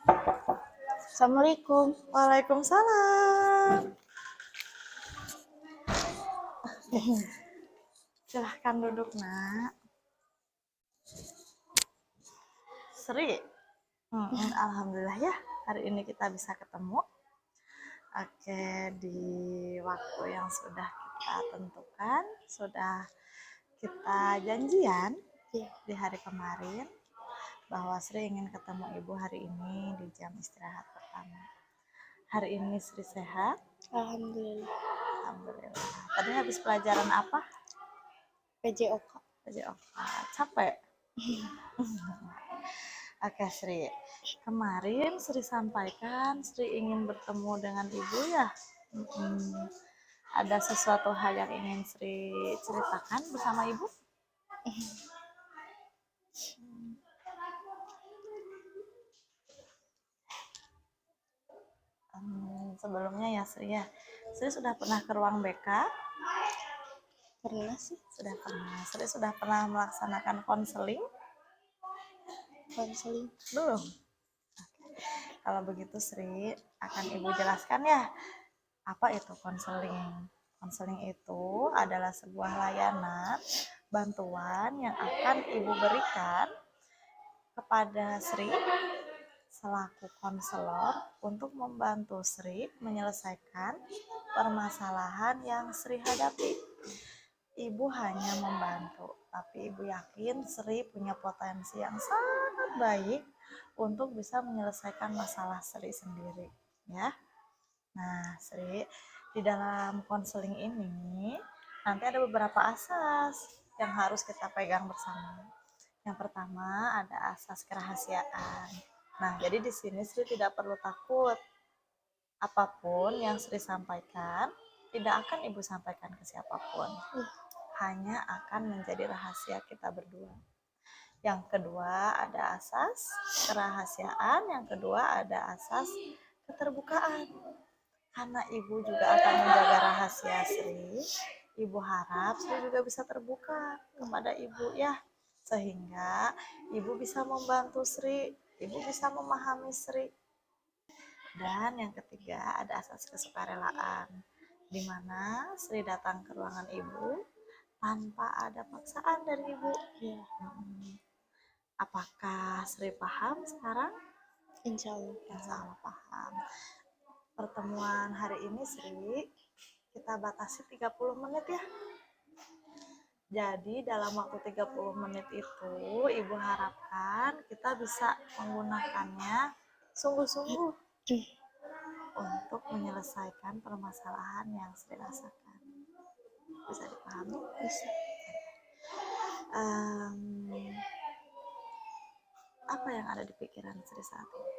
Assalamualaikum. Waalaikumsalam. Silahkan duduk, Nak. Sri. Alhamdulillah ya, hari ini kita bisa ketemu. Oke, di waktu yang sudah kita tentukan, sudah kita janjian di hari kemarin bahwa Sri ingin ketemu Ibu hari ini di jam istirahat pertama. Hari ini Sri sehat? Alhamdulillah. Alhamdulillah. Tadi habis pelajaran apa? PJOK. Capek? Oke Sri, kemarin Sri sampaikan Sri ingin bertemu dengan Ibu ya. Ada sesuatu hal yang ingin Sri ceritakan bersama Ibu? Sebelumnya ya Sri ya, Sri sudah pernah ke ruang BK? Pernah sih. Sudah pernah. Sri sudah pernah melaksanakan konseling? Konseling. Belum? Kalau begitu Sri akan Ibu jelaskan ya, apa itu konseling. Konseling itu adalah sebuah layanan bantuan yang akan Ibu berikan kepada Sri selaku konselor untuk membantu Sri menyelesaikan permasalahan yang Sri hadapi. Ibu hanya membantu, tapi Ibu yakin Sri punya potensi yang sangat baik untuk bisa menyelesaikan masalah Sri sendiri, ya. Nah, Sri, di dalam konseling ini nanti ada beberapa asas yang harus kita pegang bersama. Yang pertama ada asas kerahasiaan. Nah, jadi di sini Sri tidak perlu takut. Apapun yang Sri sampaikan tidak akan Ibu sampaikan ke siapapun. Hanya akan menjadi rahasia kita berdua. Yang kedua ada asas kerahasiaan, yang kedua ada asas keterbukaan. Karena Ibu juga akan menjaga rahasia Sri, Ibu harap Sri juga bisa terbuka kepada Ibu ya. Sehingga Ibu bisa membantu Sri, Ibu bisa memahami Sri. Dan yang ketiga ada asas kesukarelaan, di mana Sri datang ke ruangan Ibu tanpa ada paksaan dari Ibu. Ya. Apakah Sri paham sekarang? Insya Allah. Insya Allah paham. Pertemuan hari ini Sri kita batasi 30 menit ya. Jadi dalam waktu 30 menit itu Ibu harapkan kita bisa menggunakannya sungguh-sungguh untuk menyelesaikan permasalahan yang Sri rasakan. Bisa dipahami? Bisa. Apa yang ada di pikiran Sri saat ini?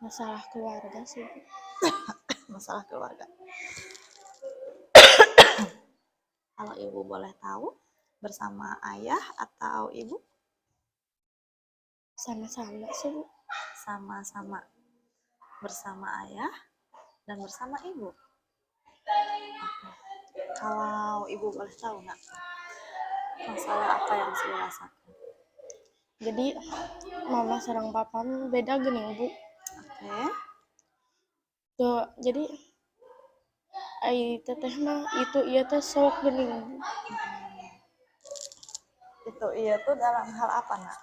Masalah keluarga sih. Masalah keluarga. Kalau Ibu boleh tahu, bersama ayah atau Ibu? Sama-sama sih, Bu. Sama-sama. Bersama ayah dan bersama Ibu. Oke. Kalau Ibu boleh tahu nggak, masalah apa yang Sri rasakan? Jadi mama sareng papa beda gini, Bu. Oke. Tuh, jadi ai teteh mah itu iya teh sok gini, Bu. Itu iya tuh dalam hal apa, Nak?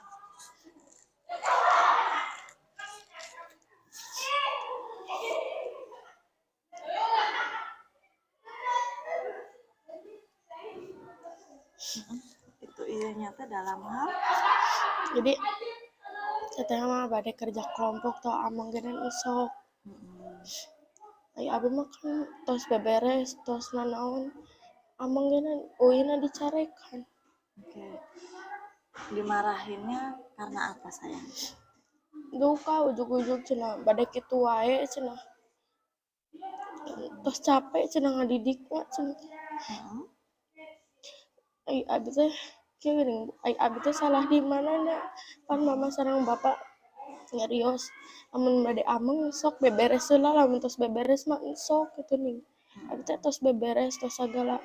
Itu iya nyata dalam hal. Jadi teteh mah bade kerja kelompok tuh amang geunan sok. Ai abi mah kan tos beberes, tos nanaon amang geunan uina dicarekan. Oke. Dimarahinnya karena apa sayang? Duka ujug-ujug cenah bade kitu wae cenah. Tos capek cenah ngadidik mah cenah. Ai abi teh kieu geuning, ai abi teh salah di manana? Pan mama sareng bapak ngarios amun bade ameng sok beberes heula, lamun tos beberes mah sok kitu ning. Abi teh tos beberes tos sagala.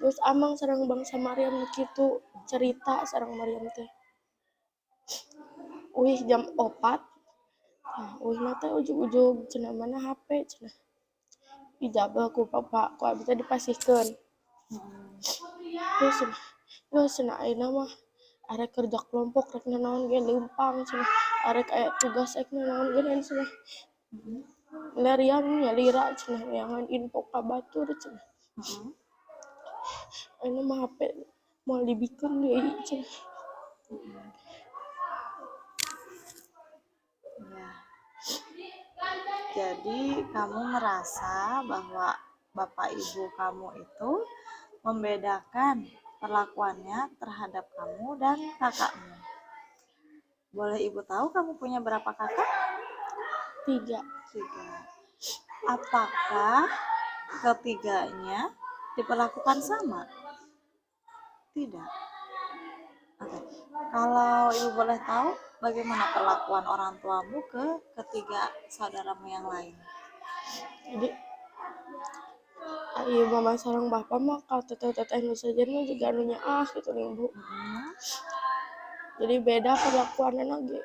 Terus amang sareng Bangsa Mariam kitu cerita sareng Mariam teh. Wih jam 4. Nah, wih mata ujug-ujug cenah mana HP cenah. Dijabel ku papa ku abis teh dipasihkeun. Terus cenah, geus cenah ayeuna mah arek kerja kelompok rek nanaon ge leumpang cenah. Arek aya tugas rek nanaon ge cenah. Lerian nyalira cenah neangan info ka batur cenah. Ayeuna mah HP moal dibikeun deui cenah. Ya. Jadi kamu merasa bahwa bapak ibu kamu itu membedakan perlakuannya terhadap kamu dan kakakmu. Boleh ibu tahu kamu punya berapa kakak? 3. 3. Apakah ketiganya diperlakukan sama? Tidak. Oke. Kalau ibu boleh tahu, bagaimana perlakuan orang tuamu ke ketiga saudaramu yang lain? Jadi ieu mama sareng bapa mah ka teteh-teteh nu sejen mah juga anu nyaah gitu nih Bu. Jadi beda perlakuanna ge.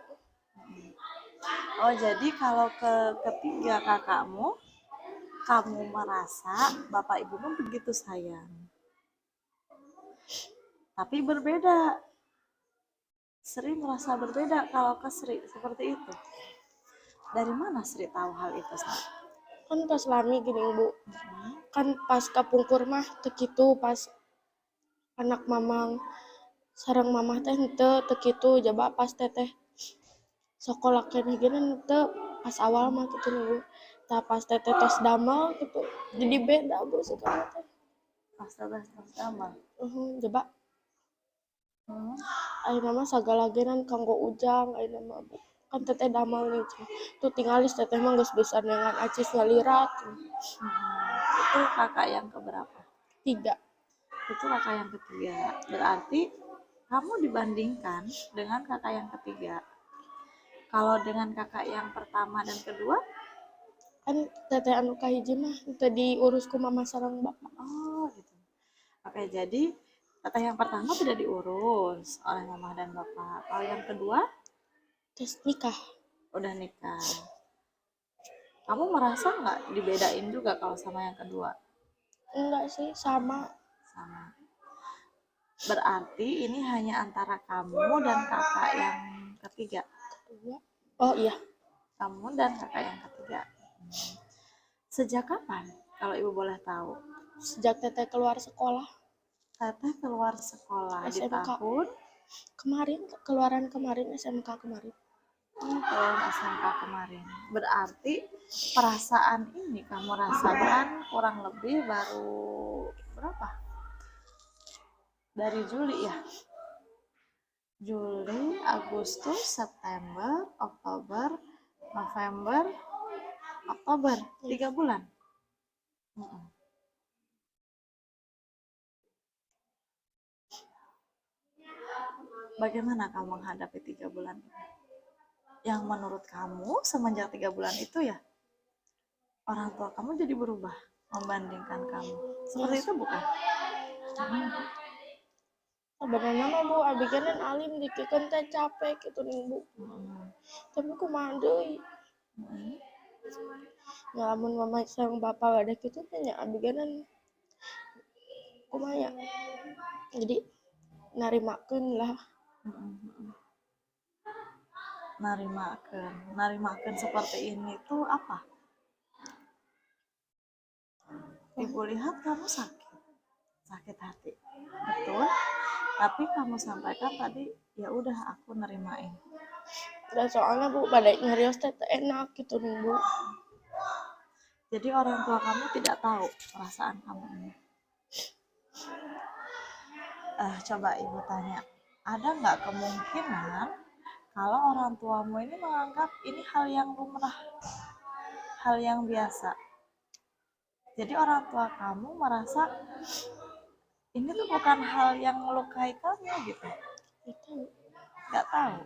Oh, jadi kalau ke ketiga kakakmu, kamu merasa bapak ibumu begitu sayang. Tapi berbeda. Sri merasa berbeda kalau ke Sri seperti itu. Dari mana Sri tahu hal itu, Sri? Kan pas lami gini Bu. Kan pas kapungkur mah teu kitu pas anak mamang sareng mamah teh henteu teu kitu jaba pas teteh sakola keneh geunan henteu pas awal mah kitu nih Bu. Tah pas teteh tos damel gitu jadi beda Bu sekarang teh. Pas teteh sama. Coba ayeuna mah sagala geunan kanggo ujang ayeuna mah Bu. Kan teteh damel nih tuh tinggalis teteh mah geus bisa neangan acis ngalirat. Itu kakak yang keberapa? 3. Itu kakak yang ketiga. Berarti kamu dibandingkan dengan kakak yang ketiga. Kalau dengan kakak yang pertama dan kedua? Kan teteh anu kahiji mah teu diurus ku mama sareng bapa. Oh gitu. Oke, jadi teteh yang pertama tidak diurus oleh mama dan bapak. Kalau yang kedua Terus nikah. udah nikah. Kamu merasa nggak dibedain juga kalau sama yang kedua? Enggak sih, sama. Sama. Berarti ini hanya antara kamu dan kakak yang ketiga. Kedua. Oh iya, Kamu dan kakak yang ketiga. Sejak kapan? Kalau ibu boleh tahu. sejak teteh keluar sekolah Teteh keluar sekolah di SMK. tahun Kemarin, keluaran kemarin SMK kemarin. tahun SMK kemarin. Berarti perasaan ini kamu rasakan kurang lebih baru berapa? Dari Juli ya? Juli, Agustus, September, Oktober, November, Oktober, 3 bulan. Bagaimana kamu menghadapi 3 bulan ini? Yang menurut kamu semenjak 3 bulan itu ya, orang tua kamu jadi berubah membandingkan kamu. Seperti itu bukan? Sebenarnya mah Bu, abigenan alim dikikeun teh capek gitu nih Bu. Tapi kumaha deui? Lamun mama sareng bapa wadah kitu teh nya abigenan kumaha ya? Jadi narimakeun lah. Narimakeun seperti ini tuh apa? Ibu lihat kamu sakit hati, betul. Tapi kamu sampaikan tadi, ya udah aku nerimain. Dan soalnya Bu, pada nyarios teh enak gitu nih Bu. Jadi orang tua kamu tidak tahu perasaan kamu ini. Coba ibu tanya, ada nggak kemungkinan kalau orang tuamu ini menganggap ini hal yang lumrah, hal yang biasa? Jadi orang tua kamu merasa ini tuh bukan hal yang melukai kamu gitu. Itu Nggak tahu.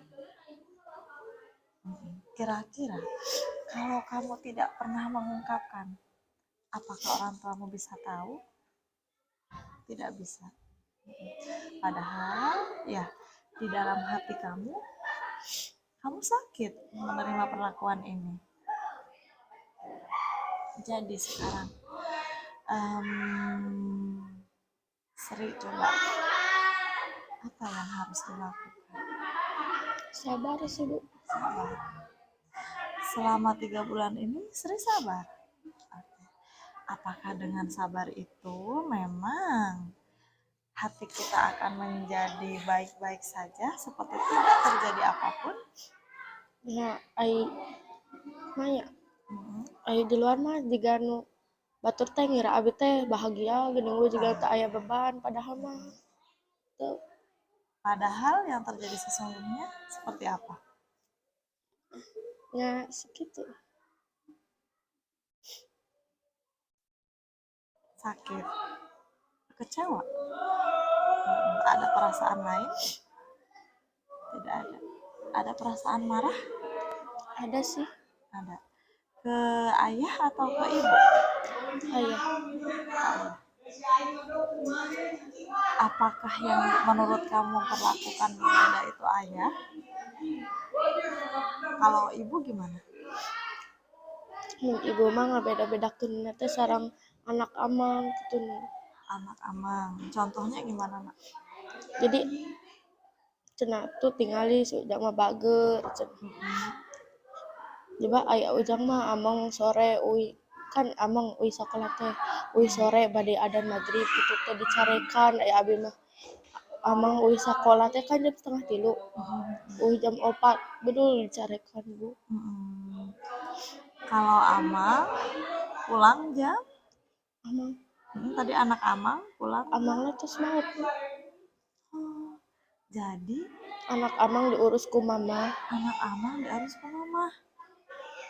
Kira-kira kalau kamu tidak pernah mengungkapkan, apakah orang tuamu bisa tahu? Tidak bisa. Padahal ya di dalam hati kamu kamu sakit menerima perlakuan ini. Jadi sekarang Sri coba apa yang harus dilakukan? Sabar sih Bu. Sabar. Selama 3 bulan ini Sri sabar. Oke. Apakah dengan sabar itu memang hati kita akan menjadi baik-baik saja seperti tidak terjadi apapun? Ya ai maya Mm-mm. ai di luar mah jika nu batur teh ngira abi teh bahagia geuning gue juga teu aya beban padahal mah teu. Padahal yang terjadi sesungguhnya seperti apa? Ya segitu. Sakit, kecewa, ada perasaan lain? Tidak ada. Ada perasaan marah? Ada sih Ada. Ke ayah atau ke ibu? ayah. Ayah. Apakah yang menurut kamu perlakukan berbeda itu ayah? Kalau ibu gimana? Mun ibu mah ngabeda-bedakeun teh sareng anak amang gitu. Anak amang. Contohnya gimana, Nak? Jadi cenah tuh tingali si ujang mah bager cenah. Coba aya ujang mah amang sore uwi kan amang uwi sakola teh uwi sore bade adzan maghrib gitu teh dicarekan aya abi mah amang uwi sakola teh kan jam 2:30 uwi jam 4 bedul dicarekan Bu. Kalau amang pulang jam? Amang Tadi anak amang pulang amangna tos maot Bu. Jadi Anak amang diurus ku mama. anak amang diurus ke mama.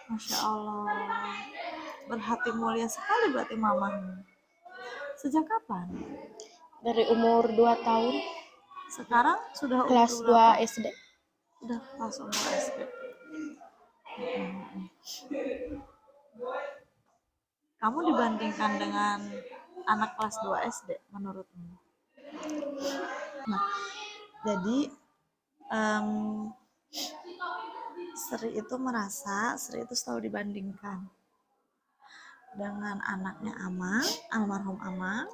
Masya Allah. Berhati mulia sekali berarti mamahmu. Sejak kapan? Dari umur 2 tahun Sekarang sudah umur kelas berapa? 2 SD. Udah kelas umur SD. Kamu dibandingkan dengan anak kelas 2 SD menurutmu? Nah, jadi Sri itu merasa Sri itu selalu dibandingkan dengan anaknya Amang, almarhum Amang,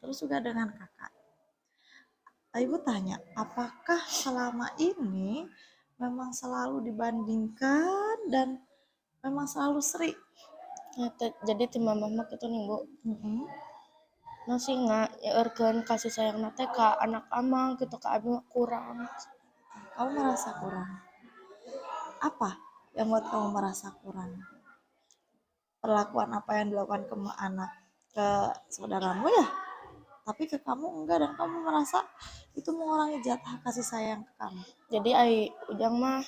terus juga dengan kakak. Ibu tanya, apakah selama ini memang selalu dibandingkan dan memang selalu Sri? Ya, jadi tim mama mah kitu nih Bu. Mm-mm. Nasi nyaeurkeun kasih sayang teh ka anak amang gitu ka abi mah kurang. Kamu merasa kurang? Apa yang buat kamu merasa kurang? Perlakuan apa yang dilakukan ke saudaramu ya? Tapi ke kamu enggak dan kamu merasa itu mengurangi jatah kasih sayang ke kamu. Jadi ai ujang mah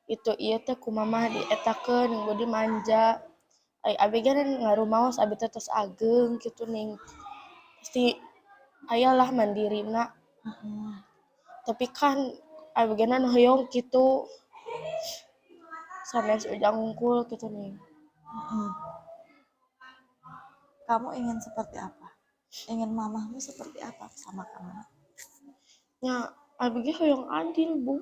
itu ieu teh ku mama dietakeun yang budi manja. Ai abi kan ngarumaos abi teh tos ageng kitu ning. Pasti ayalah mandirina. Tapi kan abi gana hoyong kitu. Sanes ujang unggul kitu nih. Kamu ingin seperti apa? Ingin mamahmu seperti apa sama kamu? Ya abi ge hoyong adil Bu.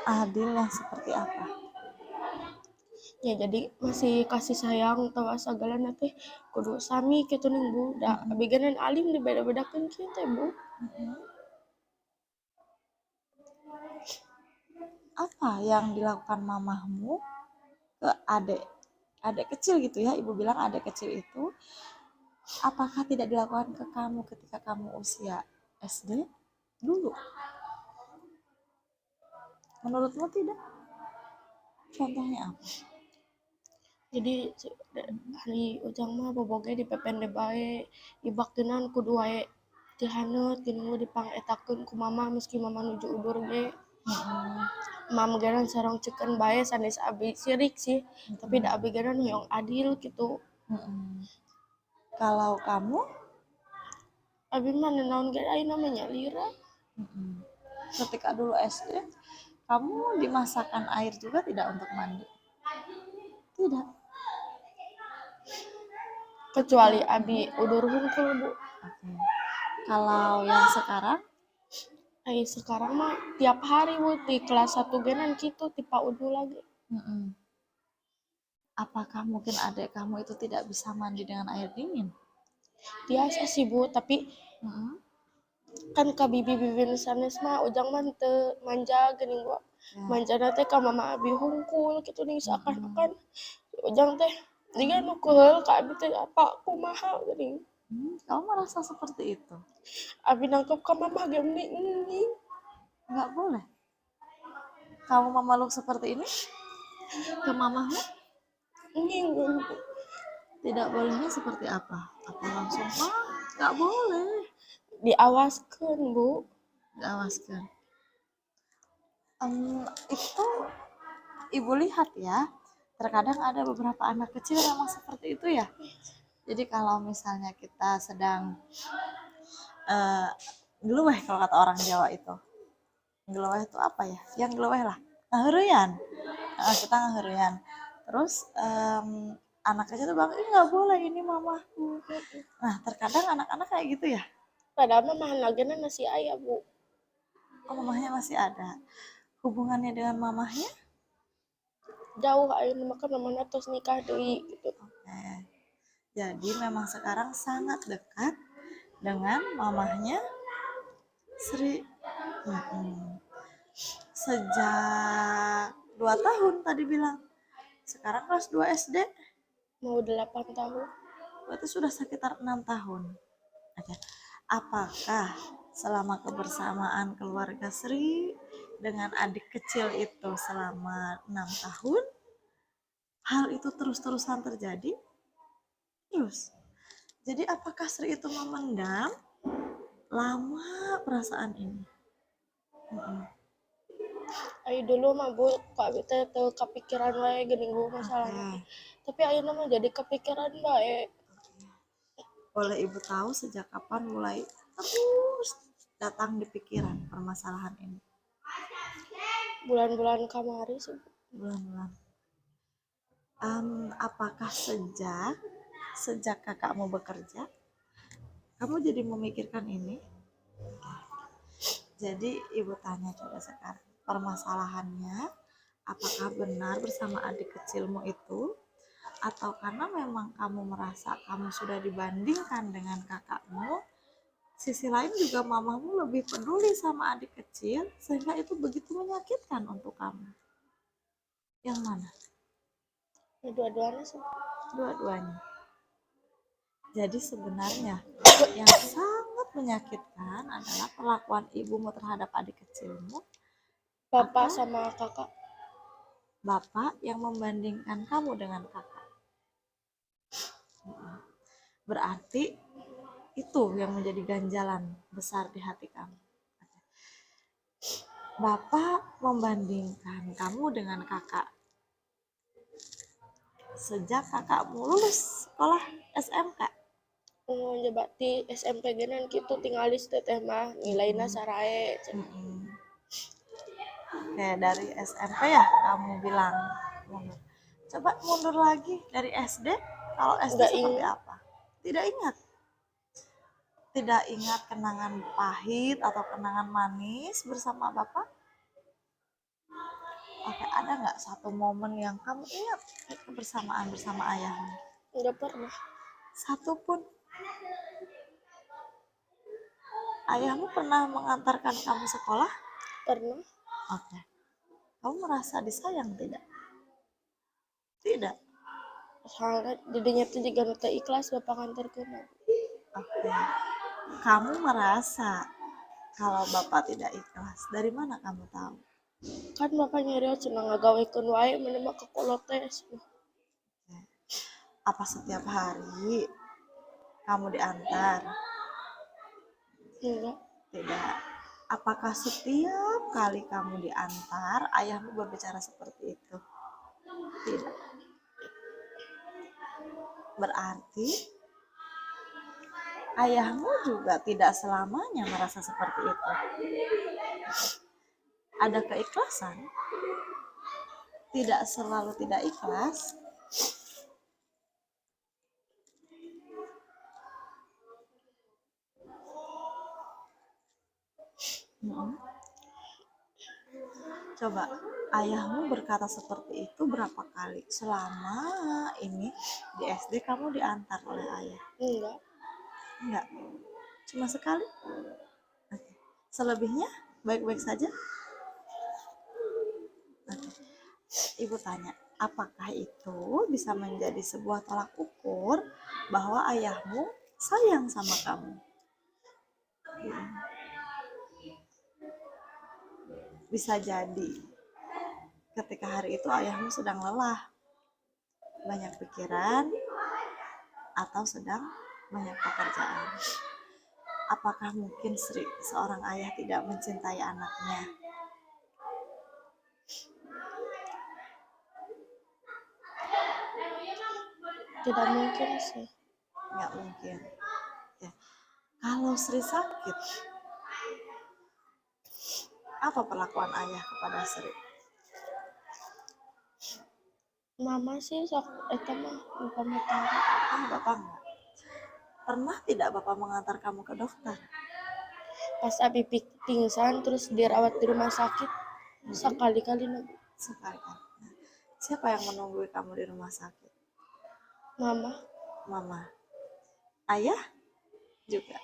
Adil yang seperti apa? Ya jadi masih kasih sayang tawa sagalana teh kudu sami kitu ning Bu. Da abi gana alim dibeda-bedakeun kieu teh Bu. Apa yang dilakukan mamahmu ke adik kecil gitu ya, ibu bilang adik kecil itu, apakah tidak dilakukan ke kamu ketika kamu usia SD dulu? Menurutmu tidak? Contohnya apa? Jadi hari ujang mah boboge dipepende bae ibak geunan kudu wae teu haneut geuning dipangetakeun ku mama meski mama nuju udur ge. Mam geran sareng cekeun bae sanes abi sirik sih, tapi da abi geran hoyong adil gitu. Kalau kamu? Abi mah nanaon ge ayeuna mah nyalira. Ketika dulu SD, kamu dimasakkan air juga tidak untuk mandi? Tidak. Kecuali abi udur hungkul Bu. Oke. Kalau yang sekarang? Sekarang mah tiap hari Bu di kelas 1 genan gitu di PAUD lagi. Mm-mm. Apakah mungkin adik kamu itu tidak bisa mandi dengan air dingin? Biasa sih Bu, tapi Mm-mm. kan ka bibi-bibi sanes mah ujang mah teu manja geuning Bu. Ya. Manjana teh ka mama abi hungkul kitu nih seakan-akan ujang teh jiga nu Mm. keheul ka abi teh apa kumaha geuning. Kamu merasa seperti itu? Abi nangkep ka mama ge mending Nggak boleh. Kamu memeluk seperti ini ke mamamu? ning Tidak bolehnya seperti apa? Apa langsung, wah, nggak boleh. diawaskeun Bu. Diawaskan. Itu ibu lihat ya, terkadang ada beberapa anak kecil memang seperti itu ya. Jadi kalau misalnya kita sedang ngeluweh, kalau kata orang Jawa itu, ngeluweh itu apa ya? Yang ngeluweh lah, ngaheruyan. Kita ngaheruyan. Terus anak kecil tuh bilang, ini nggak boleh, ini mamaku. Nah, terkadang anak-anak kayak gitu ya. Padahal mah mahalagena nasi aya Bu. Oh, mamahnya masih ada. Hubungannya dengan mamahnya? Jauh ayeuna mah kan mamana tos nikah deui gitu. Oke. Jadi memang sekarang sangat dekat dengan mamahnya Sri. Sejak 2 tahun tadi bilang. Sekarang kelas 2 SD. Mau 8 tahun. Berarti sudah sekitar 6 tahun. Oke. Apakah selama kebersamaan keluarga Sri dengan adik kecil itu selama 6 tahun, hal itu terus-terusan terjadi? Terus. Jadi apakah Sri itu memendam lama perasaan ini? Ayo dulu mah Bu, kok abi teh teu kapikiran wae geuning Bu masalahna. Oke. Tapi ayeuna mah jadi kepikiran bae. Boleh Ibu tahu sejak kapan mulai terus datang di pikiran permasalahan ini? Bulan-bulan kamari sih Bu. Bulan-bulan. Apakah sejak kakakmu bekerja, kamu jadi memikirkan ini? Jadi Ibu tanya coba sekarang, permasalahannya apakah benar bersama adik kecilmu itu, atau karena memang kamu merasa kamu sudah dibandingkan dengan kakakmu, sisi lain juga mamamu lebih peduli sama adik kecil sehingga itu begitu menyakitkan untuk kamu? Yang mana? Dua-duanya sih. Dua-duanya. Jadi sebenarnya yang sangat menyakitkan adalah perlakuan ibumu terhadap adik kecilmu, Bapak atau sama kakak. bapak yang membandingkan kamu dengan kakak. Berarti itu yang menjadi ganjalan besar di hati kamu. Bapak membandingkan kamu dengan kakak sejak kakakmu lulus sekolah SMK. Nyoba di SMP genan gitu tinggalis teh mah nilainya sarae. Oke, dari SMP ya kamu bilang mundur. Coba mundur lagi dari SD. Kalau SD Enggak seperti ingat. apa? Tidak ingat. Tidak ingat kenangan pahit atau kenangan manis bersama Bapak? Oke, ada nggak satu momen yang kamu ingat kebersamaan bersama ayahmu? Enggak pernah. Satu pun. Ayahmu pernah mengantarkan kamu sekolah? Pernah. Oke. Kamu merasa disayang tidak? Tidak. Soalnya jadinya tuh juga nu teu ikhlas bapak nganterkeun. Oke. Kamu merasa kalau Bapak tidak ikhlas. Dari mana kamu tahu? Kan bapak nyarios cenah ngagawekeun wae mana mah kakolot teh. Apa setiap hari kamu diantar? Enggak. Tidak. Apakah setiap kali kamu diantar, ayahmu berbicara seperti itu? Tidak. Berarti ayahmu juga tidak selamanya merasa seperti itu. Ada keikhlasan? Tidak selalu tidak ikhlas. Mm-mm. Coba, ayahmu berkata seperti itu berapa kali selama ini di SD kamu diantar oleh ayah? Enggak. Enggak, cuma sekali. Oke. Selebihnya baik-baik saja. Oke. Ibu tanya, apakah itu bisa menjadi sebuah tolak ukur bahwa ayahmu sayang sama kamu? Bisa jadi ketika hari itu ayahmu sedang lelah, banyak pikiran, atau sedang banyak pekerjaan. Apakah mungkin Sri, seorang ayah tidak mencintai anaknya? Tidak mungkin sih. Nggak mungkin. Ya. Kalau Sri sakit, apa perlakuan ayah kepada Sri? Mama sih sok eta mah bukan tahu. Bapak nggak? Pernah tidak Bapak mengantar kamu ke dokter? Pas abi pingsan terus dirawat di rumah sakit sekali-kali nabi. Sekali kan. Nah, siapa yang menunggu kamu di rumah sakit? Mama Mama. Ayah juga.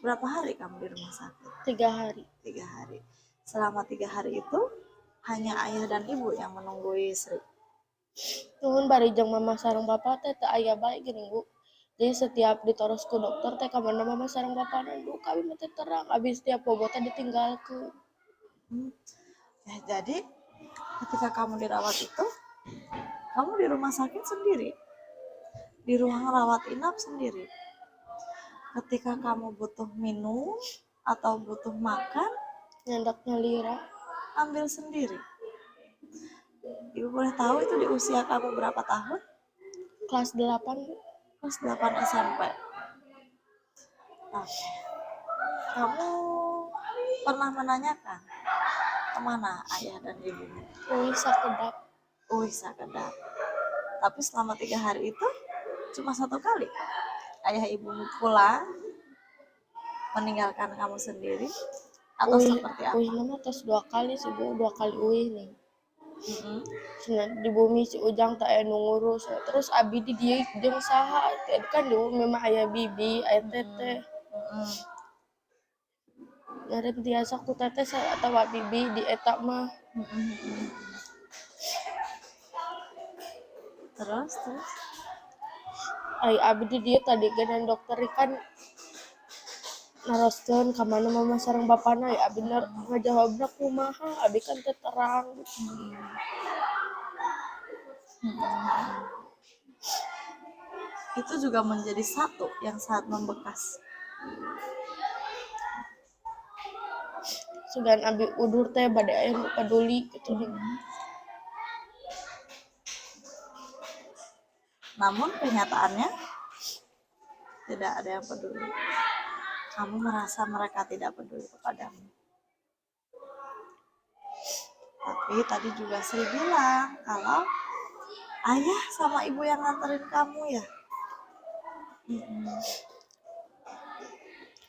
Berapa hari kamu di rumah sakit? 3 hari. 3 hari. Selama 3 hari itu hanya ayah dan ibu yang menunggu Sri. Nuhun barijeng mama sareng papa teh teu aya bae geuning Bu. Jadi setiap ditoros ku dokter teh ka mana mama sareng papa nandu kami mah teh terang abis setiap bobot teh ditinggalkeun. Ya, jadi ketika kamu dirawat itu, kamu di rumah sakit sendiri, di ruang rawat inap sendiri. Ketika kamu butuh minum atau butuh makan, Nyandak nyalira ambil sendiri. Ibu boleh tahu itu di usia kamu berapa tahun? kelas 8 Bu. Kelas 8 SMP. Oke. Kamu pernah menanyakan kemana ayah dan ibumu? Uih sakedap. Sakedap. Tapi selama 3 hari itu cuma 1 kali ayah ibumu pulang meninggalkan kamu sendiri atau seperti apa? Uih nama tos 2 kali sih Bu, 2 kali uih nih. Cenah di bumi si Ujang tak aya nu ngurus. Terus abi di dieu jeung saha? Kan di bumi mah aya bibi, aya teteh. Ngarep tiasa ku teteh atawa bibi di eta mah. Terus Ai abi di dieu tadi genan dokter kan naroskeun ka mana mama sareng bapana ya abi ngajawabna kumaha abi kan teu terang. itu juga menjadi satu yang sangat membekas. Sugan abi udur teh bade aya nu peduli gitu. Namun kenyataannya tidak ada yang peduli. Kamu merasa mereka tidak peduli kepadamu. Tapi tadi juga Sri bilang kalau ayah sama ibu yang nganterin kamu ya.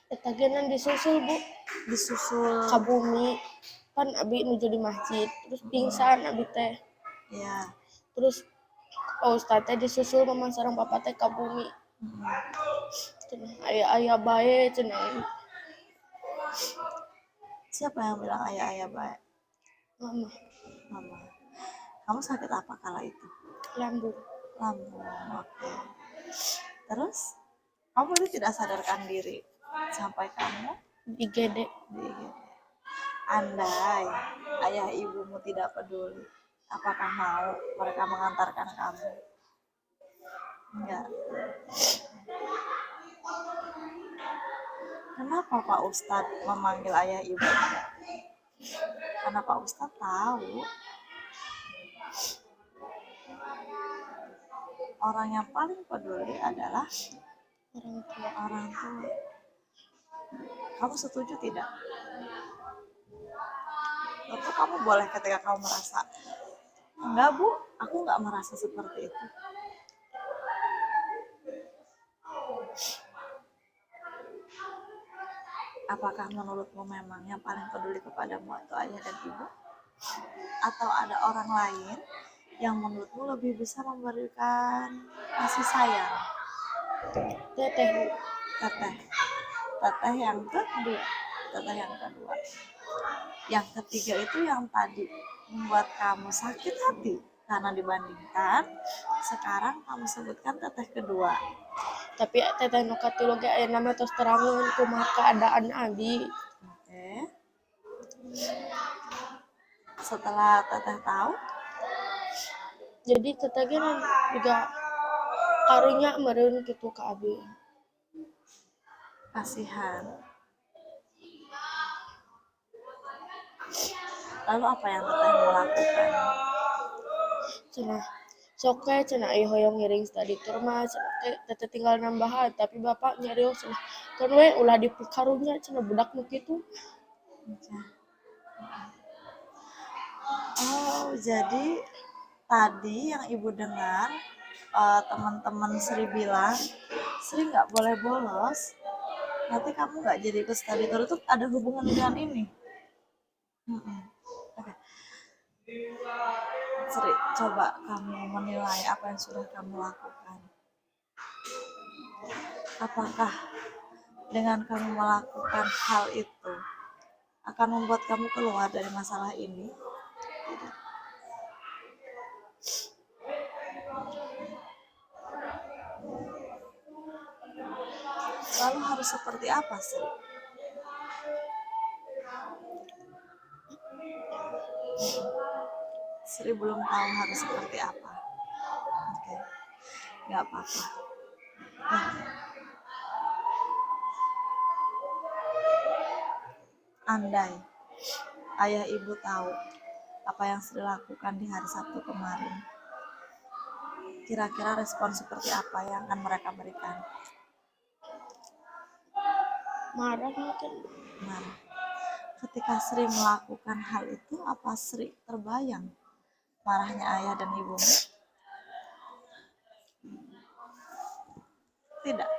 Eta genan disusul Bu Disusul ka bumi. Kan abi nuju di masjid terus pingsan abi teh. ya. Terus Ustaz teh disusul mama sareng papa teh ka bumi. Cenah aya bae cenah. Siapa yang bilang ayah baik? Mama Mama. Kamu sakit apa kala itu? lambung. Oke. Terus kamu itu tidak sadarkan diri sampai kamu Di IGD. Andai ayah ibumu tidak peduli, apakah mau mereka mengantarkan kamu? Enggak. Kenapa Pak Ustadz memanggil ayah ibu? Karena Pak Ustadz tahu orang yang paling peduli adalah orang tua. Kamu setuju tidak? Tentu kamu boleh ketika kamu merasa enggak Bu, aku enggak merasa seperti itu. Apakah menurutmu memang yang paling peduli kepadamu itu ayah dan ibu? Atau ada orang lain yang menurutmu lebih bisa memberikan kasih sayang? Teteh Bu. Teteh. Teteh yang kedua. Teteh yang kedua. Yang ketiga itu yang tadi membuat kamu sakit hati karena dibandingkan sekarang kamu sebutkan teteh kedua. Tapi teteh nu katilu ge aya nama tos terangeun kumaha keadaan abi. Oke. Setelah teteh tahu, Jadi teteh ge juga karunya meureun kitu ka abi. kasihan. Lalu apa yang teteh mau lakukan? Cenah sok we cenah aya hoyong ngiring study tour mah cenah teteh tinggal nambahan tapi bapak nyarios cenah kan we ulah dipikarunya cenah budak nu kitu. Oh, jadi tadi yang ibu dengar teman-teman Sri bilang Sri nggak boleh bolos, nanti kamu nggak jadi ikut study tour itu ada hubungan dengan ini. Oke. Sri, coba kamu menilai apa yang sudah kamu lakukan. Apakah dengan kamu melakukan hal itu akan membuat kamu keluar dari masalah ini? Lalu harus seperti apa sih? Sri belum tahu harus seperti apa. Oke, nggak apa-apa. Andai ayah ibu tahu apa yang Sri lakukan di hari Sabtu kemarin, kira-kira respon seperti apa yang akan mereka berikan? Marah mungkin. Nah, ketika Sri melakukan hal itu, apa Sri terbayang marahnya ayah dan ibu? Tidak.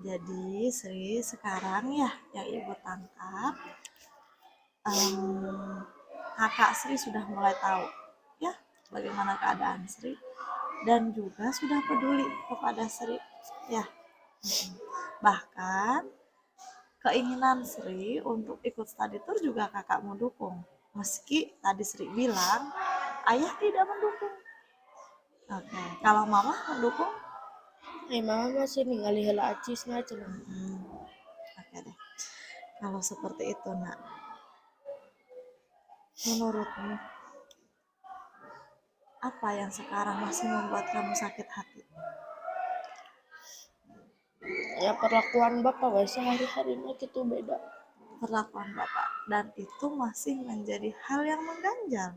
Jadi Sri sekarang ya yang ibu tangkap, kakak Sri sudah mulai tahu ya bagaimana keadaan Sri dan juga sudah peduli kepada Sri ya. Bahkan keinginan Sri untuk ikut study tour juga kakakmu dukung. Meski tadi Sri bilang ayah tidak mendukung. Oke, kalau mama mendukung? Mama masih ningali heula acisna cenah. Oke deh. Kalau seperti itu, Nak. Menurutmu apa yang sekarang masih membuat kamu sakit hati? Ya perlakuan bapak we sehari-harinya gitu beda. Perlakuan Bapak dan itu masih menjadi hal yang mengganjal.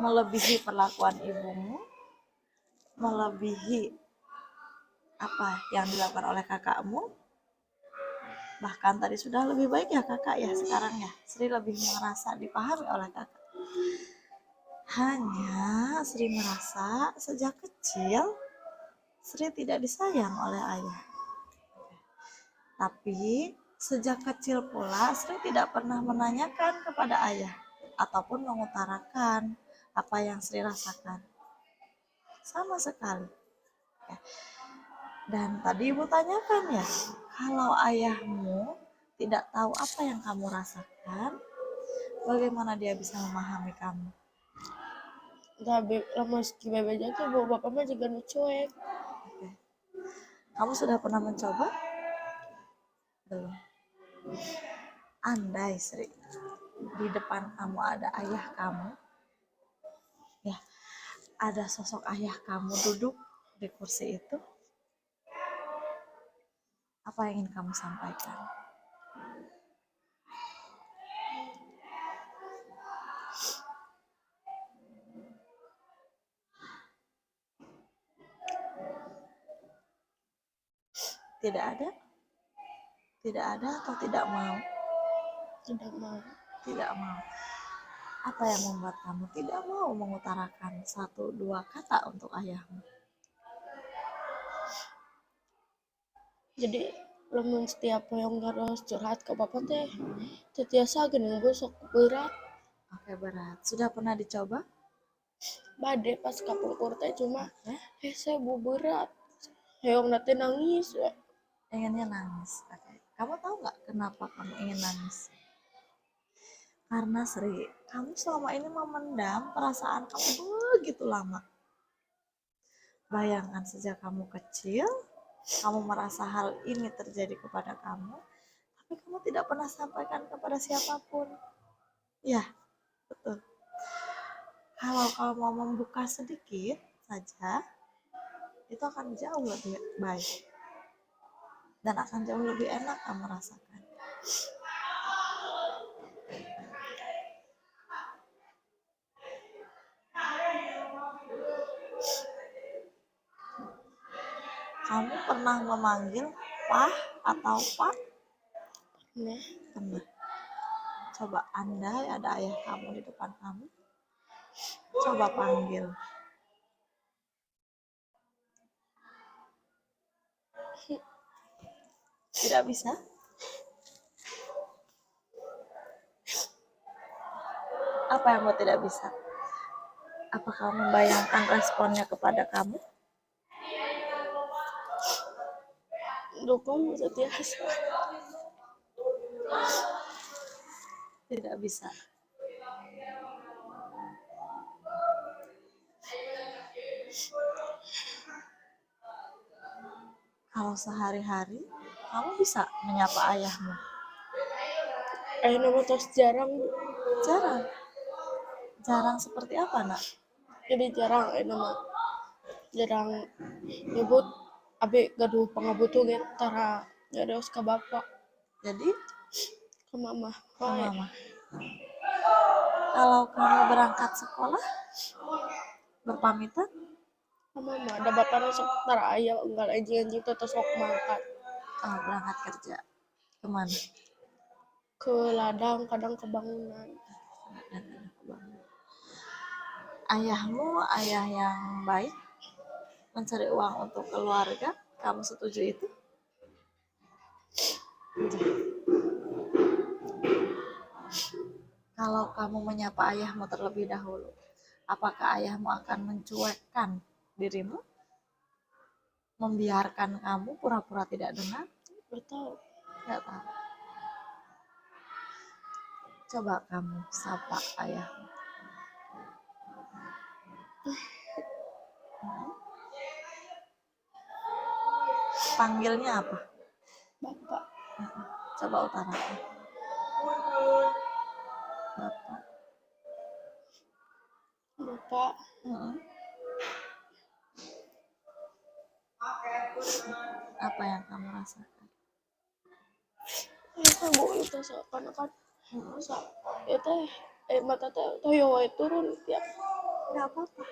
Melebihi perlakuan ibumu, melebihi apa yang dilakukan oleh kakakmu. Bahkan tadi sudah lebih baik ya kakak ya sekarang ya. Sri lebih merasa dipahami oleh kakak. Hanya Sri merasa sejak kecil Sri tidak disayang oleh ayah. Tapi sejak kecil pula Sri tidak pernah menanyakan kepada ayah ataupun mengutarakan apa yang Sri rasakan. Sama sekali. Dan tadi ibu tanyakan ya, kalau ayahmu tidak tahu apa yang kamu rasakan, bagaimana dia bisa memahami kamu? Tapi meski bebeja tuh bapak mah juga nu cuek. Oke. Kamu sudah pernah mencoba? Belum. Andai Sri, di depan kamu ada ayah kamu, ya, ada sosok ayah kamu duduk di kursi itu, apa yang ingin kamu sampaikan? Tidak ada? Tidak ada atau tidak mau? Tidak mau. Tidak mau. Apa yang membuat kamu tidak mau mengutarakan satu dua kata untuk ayahmu? Jadi lamun setiap yang harus curhat ke bapak teh tetiasa geuning sok berat. Oke, berat. Sudah pernah dicoba? Bade pas kapungkur teh cuma Oke. hese bu berat. Heong nanti nangis ya. Inginnya nangis. Oke. Kamu tahu nggak kenapa kamu ingin nangis? Karena Sri, kamu selama ini memendam perasaan kamu begitu lama. Bayangkan sejak kamu kecil, kamu merasa hal ini terjadi kepada kamu, tapi kamu tidak pernah sampaikan kepada siapapun. Ya, betul. Kalau kamu mau membuka sedikit saja, itu akan jauh lebih baik. Dan akan jauh lebih enak kamu rasakan. Kamu pernah memanggil Pah atau Pak? Nah, Pernah. Coba andai ada ayah kamu di depan kamu, coba panggil. Tidak bisa? Apa yang mau tidak bisa? Apakah membayangkan responnya kepada kamu? dukung setiasa. Tidak bisa. Kalau sehari-hari, kamu bisa menyapa ayahmu? Ayah nama tos jarang. Jarang. Jarang seperti apa, nak? Jadi jarang ayah nama. Jarang nyebut abi gaduh pangabutuh gitu tara nyarios ke bapak Jadi, ke mama. ke Oh, mama. Kalau kamu berangkat sekolah, berpamitan, ke mama. Ada bapak sok tara ayah enggak anjing-anjing tuh sok mangkat berangkat kerja. Kemana? ke ladang kadang ke bangunan. Ayahmu ayah yang baik, mencari uang untuk keluarga, kamu setuju itu? Kalau kamu menyapa ayahmu terlebih dahulu, apakah ayahmu akan mencuekkan dirimu? Membiarkan kamu pura-pura tidak dengar? Betul. Tidak tahu. Coba kamu sapa ayahmu. Panggilnya apa? Bapak. Coba utarakan. Bapak. Bapak. Apa yang kamu rasakan? Bu itu seakan-akan itu mata teh toyo wae turun ya. Tidak apa-apa.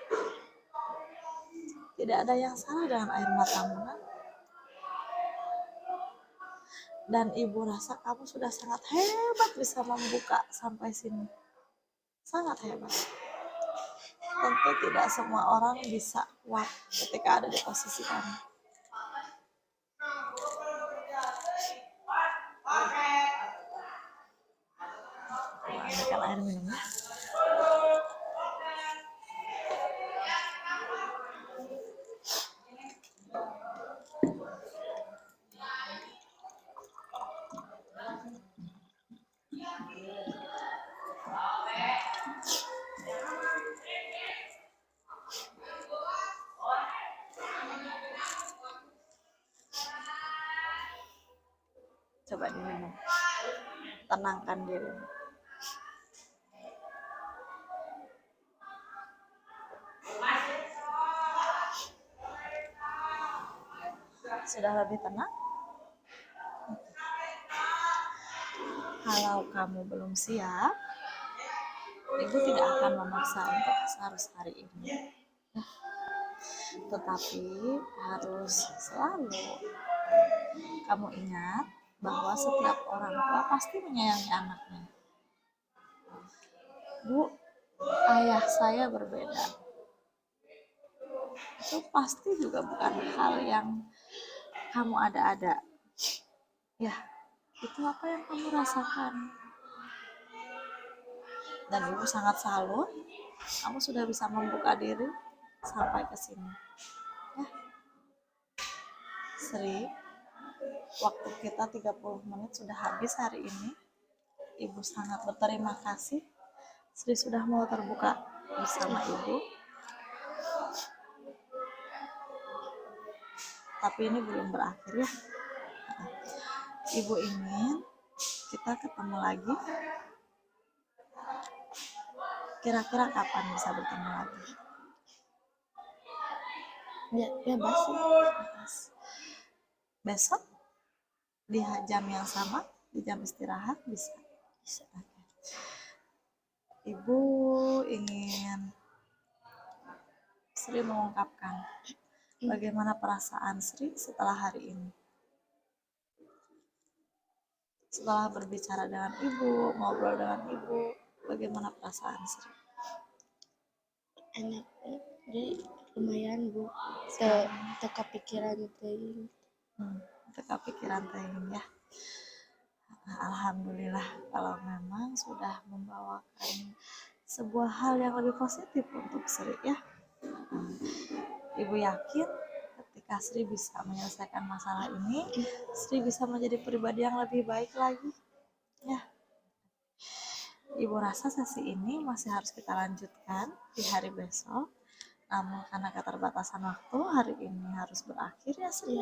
Tidak ada yang salah dengan air matamu, nak. Dan ibu rasa kamu sudah sangat hebat bisa membuka sampai sini. Sangat hebat. Tentu tidak semua orang bisa kuat ketika ada di posisi kamu. Ambilkan air minumnya. Coba diminum. Tenangkan dirimu. Sudah lebih tenang? Kalau kamu belum siap, ibu tidak akan memaksa untuk harus hari ini. Tetapi harus selalu kamu ingat bahwa setiap orang tua pasti menyayangi anaknya. Bu, ayah saya berbeda. Itu pasti juga bukan hal yang kamu ada-ada. Ya, itu apa yang kamu rasakan. Dan ibu sangat salut, kamu sudah bisa membuka diri sampai ke sini. Ya, Sri, waktu kita 30 menit sudah habis hari ini. Ibu sangat berterima kasih. Sri sudah mau terbuka bersama ibu. Tapi ini belum berakhir ya. Ibu ingin kita ketemu lagi. Kira-kira kapan bisa bertemu lagi? Ya basi. Besok di jam yang sama, di jam istirahat bisa. Bisa. Ibu ingin Sri mengungkapkan bagaimana perasaan Sri setelah hari ini. Setelah berbicara dengan ibu, ngobrol dengan ibu, bagaimana perasaan Sri? Enak. Jadi lumayan Bu. Teka pikiran teh. Teka pikiran teh ya. Alhamdulillah kalau memang sudah membawakan sebuah hal yang lebih positif untuk Sri ya. Ibu yakin ketika Sri bisa menyelesaikan masalah ini, Sri bisa menjadi pribadi yang lebih baik lagi. Ya. Ibu rasa sesi ini masih harus kita lanjutkan di hari besok. Namun karena keterbatasan waktu, hari ini harus berakhir ya Sri.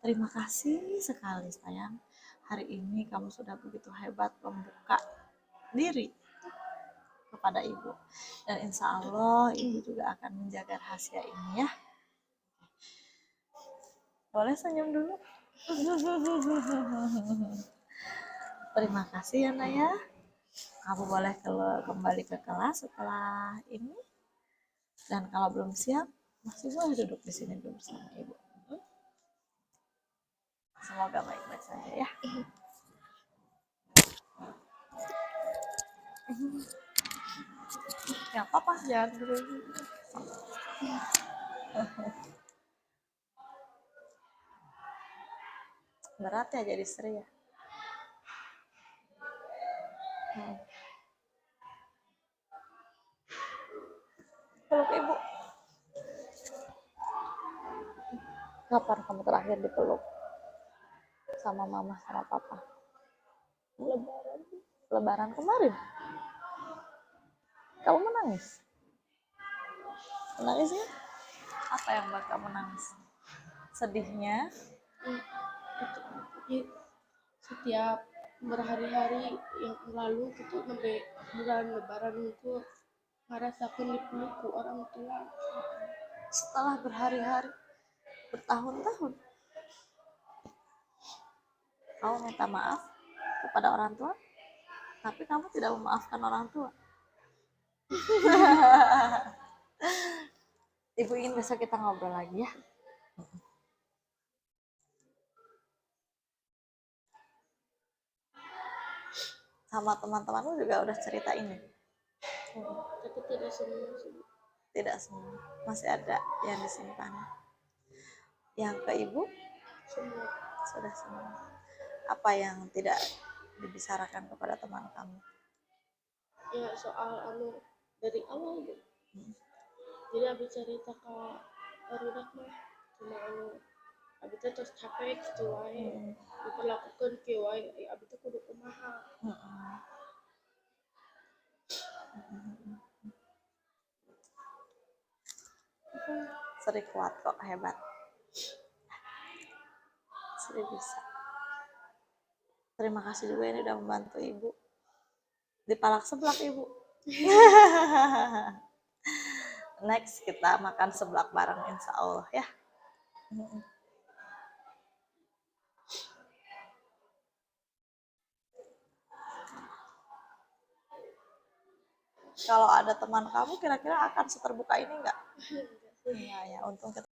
Terima kasih sekali sayang. Hari ini kamu sudah begitu hebat membuka diri kepada ibu. Dan insya Allah ibu juga akan menjaga rahasia ini ya. Boleh senyum dulu? Terima kasih ya Naya. Kamu boleh kembali ke kelas setelah ini. Dan kalau belum siap, masih boleh duduk di sini dulu bersama ibu. Semoga baik-baik saja ya. Ya apa-apa, jangan dulu. Berat ya jadi Sri ya. Peluk ibu. Kapan kamu terakhir dipeluk sama mama sama papa? Lebaran kemarin. Kamu menangis? Menangis ya? Apa yang buat kamu nangis? Sedihnya? Ya, setiap berhari-hari yang lalu gitu sampai bulan Lebaran itu ngerasakan dipeluk ku orang tua. Setelah berhari-hari, bertahun-tahun, kamu minta maaf kepada orang tua, tapi kamu tidak memaafkan orang tua. Ibu ingin besok kita ngobrol lagi ya. Sama teman-temanmu juga udah cerita ini? Tapi tidak semua sih. Tidak semua, masih ada yang disimpan. Yang ke ibu? Semua. Sudah semua. Apa yang tidak dibicarakan kepada teman kamu? Ya soal dari awal Bu. Jadi abis cerita ke barudak mah cuma abis itu terus capek gitu wae. Diperlakukan kieu wae abis itu kudu kumaha. Sri kuat kok, hebat. Sri bisa. Terima kasih juga ini udah membantu ibu. Dipalak seblak ibu. Next kita makan seblak bareng insya Allah ya. Kalau ada teman kamu kira-kira akan seterbuka ini enggak? Iya ya, untung kita